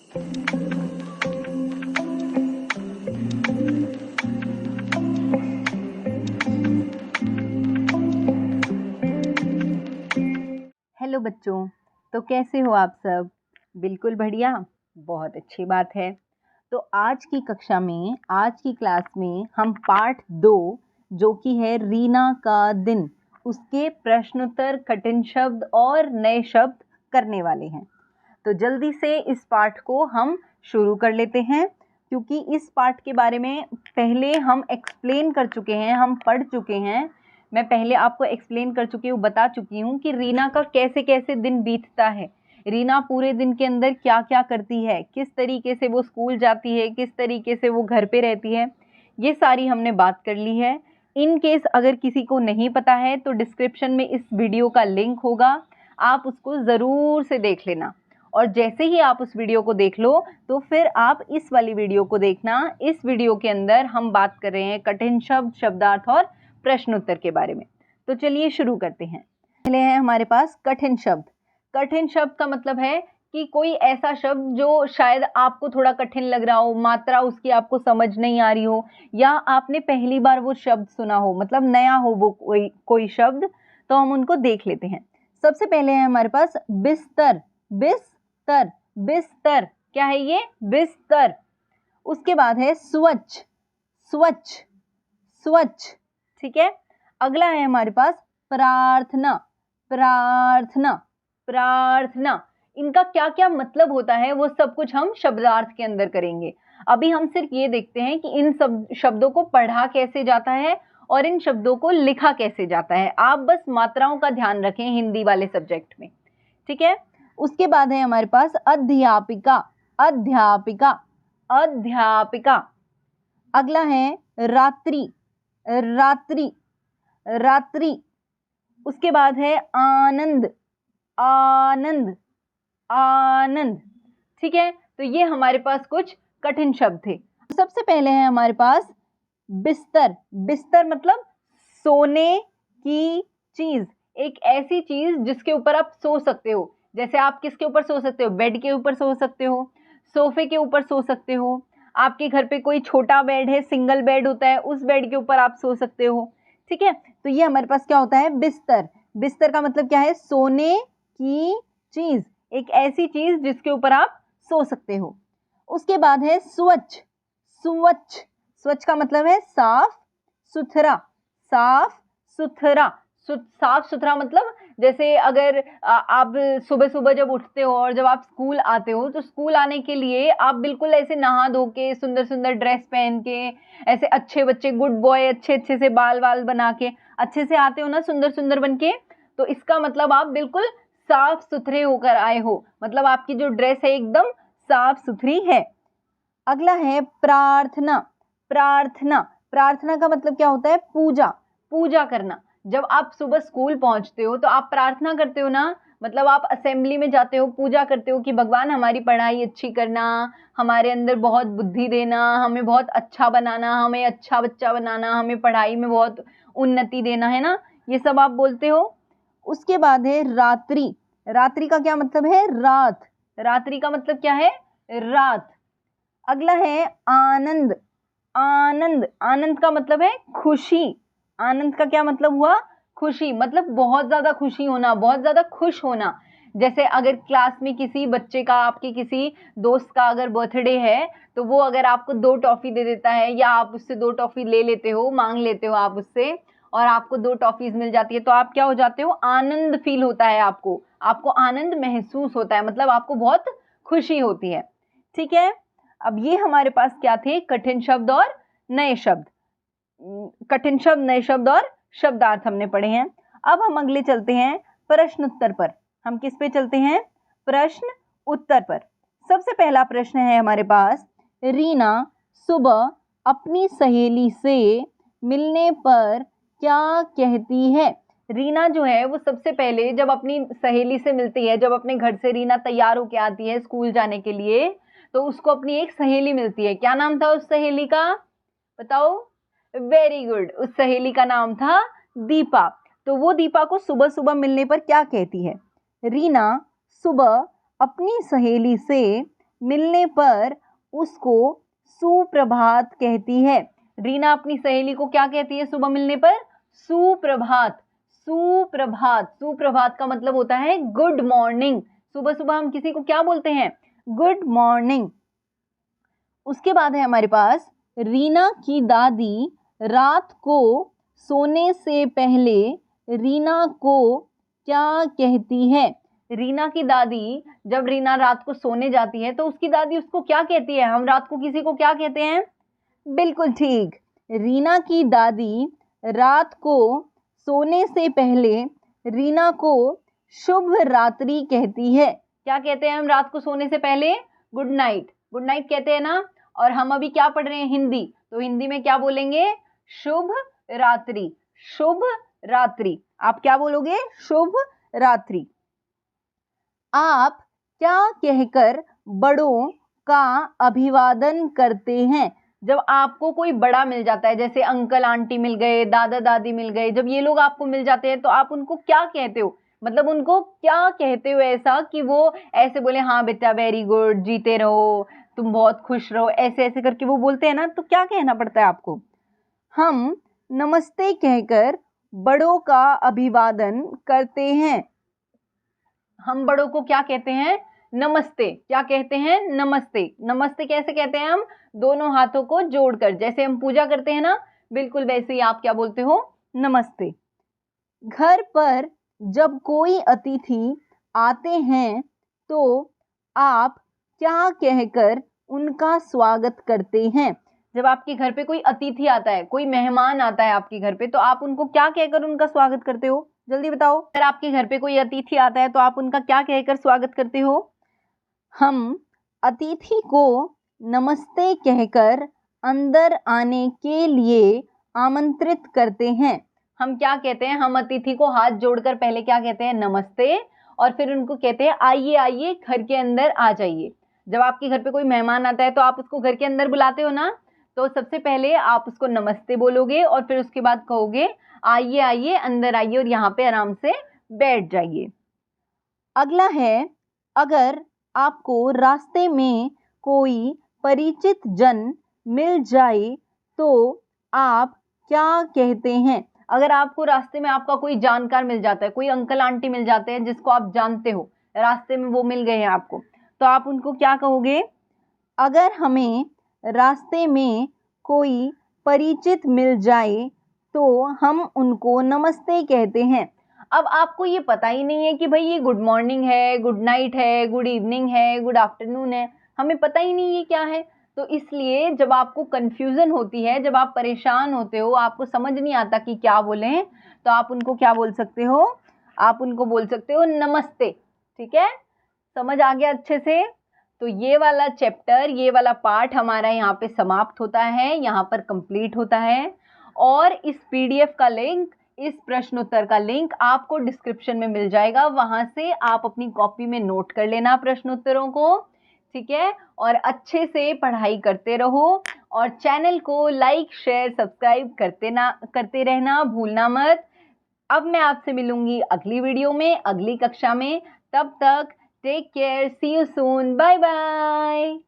Hello बच्चों, तो कैसे हो आप सब? बिल्कुल बढ़िया, बहुत अच्छी बात है। तो आज की कक्षा में, आज की क्लास में हम पार्ट 2 जो कि है रीना का दिन, उसके प्रश्नोत्तर, कठिन शब्द और नए शब्द करने वाले हैं। तो जल्दी से इस पाठ को हम शुरू कर लेते हैं, क्योंकि इस पाठ के बारे में पहले हम एक्सप्लेन कर चुके हैं, हम पढ़ चुके हैं। मैं पहले आपको एक्सप्लेन कर चुकी हूँ, बता चुकी हूँ कि रीना का कैसे कैसे दिन बीतता है, रीना पूरे दिन के अंदर क्या क्या करती है, किस तरीके से वो स्कूल जाती है, किस तरीके से वो घर पे रहती है, ये सारी हमने बात कर ली है। इन केस अगर किसी को नहीं पता है तो डिस्क्रिप्शन में इस वीडियो का लिंक होगा, आप उसको ज़रूर से देख लेना। और जैसे ही आप उस वीडियो को देख लो तो फिर आप इस वाली वीडियो को देखना। इस वीडियो के अंदर हम बात कर रहे हैं कठिन शब्द, शब्दार्थ और प्रश्नोत्तर के बारे में। तो चलिए शुरू करते हैं। पहले है हमारे पास कठिन शब्द। कठिन शब्द का मतलब है कि कोई ऐसा शब्द जो शायद आपको थोड़ा कठिन लग रहा हो, मात्रा उसकी आपको समझ नहीं आ रही हो, या आपने पहली बार वो शब्द सुना हो, मतलब नया हो वो कोई शब्द, तो हम उनको देख लेते हैं। सबसे पहले है हमारे पास बिस्तर। बिस्तर, बिस्तर क्या है ये? बिस्तर। उसके बाद है स्वच्छ। स्वच्छ, स्वच्छ, ठीक है। अगला है हमारे पास प्रार्थना। प्रार्थना, प्रार्थना। इनका क्या क्या मतलब होता है वो सब कुछ हम शब्दार्थ के अंदर करेंगे। अभी हम सिर्फ ये देखते हैं कि इन सब शब्दों को पढ़ा कैसे जाता है और इन शब्दों को लिखा कैसे जाता है। आप बस मात्राओं का ध्यान रखें हिंदी वाले सब्जेक्ट में, ठीक है। उसके बाद है हमारे पास अध्यापिका। अध्यापिका, अध्यापिका। अगला है रात्रि। रात्रि, रात्रि। उसके बाद है आनंद। आनंद, आनंद, ठीक है। तो ये हमारे पास कुछ कठिन शब्द थे। सबसे पहले है हमारे पास बिस्तर। बिस्तर मतलब सोने की चीज, एक ऐसी चीज जिसके ऊपर आप सो सकते हो। जैसे आप किसके ऊपर सो सकते हो? बेड के ऊपर सो सकते हो, सोफे के ऊपर सो सकते हो, आपके घर पे कोई छोटा बेड है, सिंगल बेड होता है, उस बेड के ऊपर आप सो सकते हो, ठीक है। तो ये हमारे पास क्या होता है? बिस्तर। बिस्तर का मतलब क्या है? सोने की चीज, एक ऐसी चीज जिसके ऊपर आप सो सकते हो। उसके बाद है स्वच्छ। स्वच्छ, स्वच्छ का मतलब है साफ सुथरा। साफ सुथरा, साफ सुथरा मतलब जैसे अगर आप सुबह सुबह जब उठते हो और जब आप स्कूल आते हो, तो स्कूल आने के लिए आप बिल्कुल ऐसे नहा धो के, सुंदर सुंदर ड्रेस पहन के, ऐसे अच्छे बच्चे, गुड बॉय, अच्छे अच्छे से बाल वाल बना के अच्छे से आते हो ना, सुंदर सुंदर बन के, तो इसका मतलब आप बिल्कुल साफ सुथरे होकर आए हो, मतलब आपकी जो ड्रेस है एकदम साफ सुथरी है। अगला है प्रार्थना। प्रार्थना, प्रार्थना का मतलब क्या होता है? पूजा। पूजा करना। जब आप सुबह स्कूल पहुंचते हो तो आप प्रार्थना करते हो ना, मतलब आप असेंबली में जाते हो, पूजा करते हो कि भगवान हमारी पढ़ाई अच्छी करना, हमारे अंदर बहुत बुद्धि देना, हमें बहुत अच्छा बनाना, हमें अच्छा बच्चा बनाना, हमें पढ़ाई में बहुत उन्नति देना, है ना, ये सब आप बोलते हो। उसके बाद है रात्रि। रात्रि का क्या मतलब है? रात। रात्रि का मतलब क्या है? रात। अगला है आनंद। आनंद, आनंद का मतलब है खुशी। आनंद का क्या मतलब हुआ? खुशी, मतलब बहुत ज्यादा खुशी होना, बहुत ज्यादा खुश होना। जैसे अगर क्लास में किसी बच्चे का, आपके किसी दोस्त का अगर बर्थडे है, तो वो अगर आपको 2 टॉफी दे देता है, या आप उससे 2 टॉफी ले लेते हो, मांग लेते हो आप उससे, और आपको 2 टॉफीज मिल जाती है, तो आप क्या हो जाते हो? आनंद फील होता है आपको, आपको आनंद महसूस होता है, मतलब आपको बहुत खुशी होती है, ठीक है। अब ये हमारे पास क्या थे? कठिन शब्द और नए शब्द। कठिन शब्द, नए शब्द और शब्दार्थ हमने पढ़े हैं। अब हम अगले चलते हैं प्रश्न उत्तर पर। हम किस पे चलते हैं? प्रश्न उत्तर पर। सबसे पहला प्रश्न है हमारे पास, रीना सुबह अपनी सहेली से मिलने पर क्या कहती है? रीना जो है वो सबसे पहले जब अपनी सहेली से मिलती है, जब अपने घर से रीना तैयार होके आती है स्कूल जाने के लिए, तो उसको अपनी एक सहेली मिलती है। क्या नाम था उस सहेली का? बताओ। वेरी गुड, उस सहेली का नाम था दीपा। तो वो दीपा को सुबह सुबह मिलने पर क्या कहती है? रीना सुबह अपनी सहेली से मिलने पर उसको सुप्रभात कहती है। रीना अपनी सहेली को क्या कहती है सुबह मिलने पर? सुप्रभात। सुप्रभात, सुप्रभात का मतलब होता है गुड मॉर्निंग। सुबह सुबह हम किसी को क्या बोलते हैं? Good morning. उसके बाद है हमारे पास रीना की दादी रात को सोने से पहले रीना को क्या कहती है? रीना की दादी जब रीना रात को सोने जाती है तो उसकी दादी उसको क्या कहती है? हम रात को किसी को क्या कहते हैं? बिल्कुल ठीक, रीना की दादी रात को सोने से पहले रीना को शुभ रात्रि कहती है। क्या कहते हैं हम रात को सोने से पहले? Good night. गुड नाइट कहते हैं ना। और हम अभी क्या पढ़ रहे हैं? हिंदी। तो हिंदी में क्या बोलेंगे? शुभ रात्रि। शुभ रात्रि। आप क्या बोलोगे? शुभ रात्रि। आप क्या कहकर बड़ों का अभिवादन करते हैं? जब आपको कोई बड़ा मिल जाता है, जैसे अंकल आंटी मिल गए, दादा दादी मिल गए, जब ये लोग आपको मिल जाते हैं तो आप उनको क्या कहते हो? मतलब उनको क्या कहते हो ऐसा कि वो ऐसे बोले हाँ बेटा वेरी गुड, जीते रहो, तुम बहुत खुश रहो, ऐसे ऐसे करके वो बोलते हैं ना, तो क्या कहना पड़ता है आपको? हम नमस्ते कहकर बड़ों का अभिवादन करते हैं। हम बड़ों को क्या कहते हैं? नमस्ते। क्या कहते हैं? नमस्ते। नमस्ते कैसे कहते हैं हम? दोनों हाथों को जोड़कर, जैसे हम पूजा करते हैं ना, बिल्कुल वैसे ही आप क्या बोलते हो? नमस्ते। घर पर जब कोई अतिथि आते हैं तो आप क्या कहकर उनका स्वागत करते हैं? जब आपके घर पे कोई अतिथि आता है, कोई मेहमान आता है आपके घर पे, तो आप उनको क्या कहकर उनका स्वागत करते हो? जल्दी बताओ। अगर आपके घर पे कोई अतिथि आता है तो आप उनका क्या कहकर स्वागत करते हो? हम अतिथि को नमस्ते कहकर अंदर आने के लिए आमंत्रित करते हैं। हम क्या कहते हैं? हम अतिथि को हाथ जोड़कर पहले क्या कहते हैं? नमस्ते। और फिर उनको कहते हैं आइए आइए घर के अंदर आ जाइए। जब आपके घर पे कोई मेहमान आता है तो आप उसको घर के अंदर बुलाते हो ना, तो सबसे पहले आप उसको नमस्ते बोलोगे और फिर उसके बाद कहोगे आइए आइए अंदर आइए और यहाँ पे आराम से बैठ जाइए। अगला है, अगर आपको रास्ते में कोई परिचित जन मिल जाए तो आप क्या कहते हैं? अगर आपको रास्ते में आपका कोई जानकार मिल जाता है, कोई अंकल आंटी मिल जाते हैं जिसको आप जानते हो, रास्ते में वो मिल गए हैं आपको, तो आप उनको क्या कहोगे? अगर हमें रास्ते में कोई परिचित मिल जाए तो हम उनको नमस्ते कहते हैं। अब आपको ये पता ही नहीं है कि भाई ये गुड मॉर्निंग है, गुड नाइट है, गुड इवनिंग है, गुड आफ्टरनून है, हमें पता ही नहीं ये क्या है। तो इसलिए जब आपको कन्फ्यूज़न होती है, जब आप परेशान होते हो, आपको समझ नहीं आता कि क्या बोलें, तो आप उनको क्या बोल सकते हो? आप उनको बोल सकते हो नमस्ते। ठीक है, समझ आ गया अच्छे से? तो ये वाला चैप्टर, ये वाला पार्ट हमारा यहाँ पे समाप्त होता है, यहाँ पर कंप्लीट होता है। और इस पीडीएफ का लिंक, इस प्रश्न उत्तर का लिंक आपको डिस्क्रिप्शन में मिल जाएगा, वहाँ से आप अपनी कॉपी में नोट कर लेना प्रश्न उत्तरों को। ठीक है, और अच्छे से पढ़ाई करते रहो और चैनल को लाइक शेयर सब्सक्राइब करते रहना भूलना मत। अब मैं आपसे मिलूंगी अगली वीडियो में, अगली कक्षा में। तब तक take care, see you soon, bye bye.